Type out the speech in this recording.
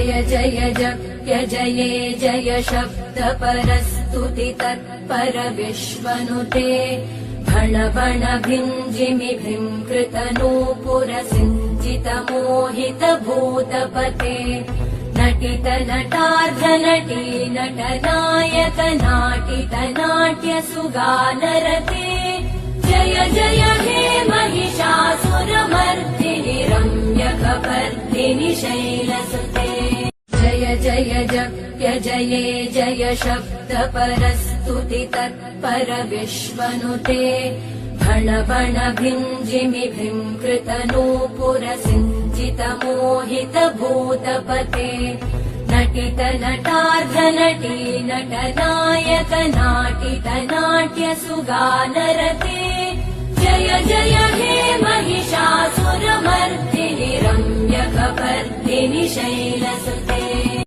जय जय जप्य जये जय शब्द परस्तुति तत्पर विश्वनुते भण भण भिञ्जिमि भृङ्कृत नूपुर सिञ्चित मोहित भूतपते नटित नटार्ध नटी नट नायक नाटित नाट्य सुगानरते जय जय हे महिषासुरमर्दिनि रम्यकपर्दिनि शैलसुते जय जय जप्य जये जय शब्द परस्तुति तत्पर विश्वनुते भण भण भिञ्जिमि भृङ्कृत नूपुर सिञ्चित मोहित भूतपते नटित नटार्ध नटी नट नायक नाटित नाट्य सुगानरते जय जय हे महिषासुरमर्दिनि रम्यकपर्दिनि शैलसुते।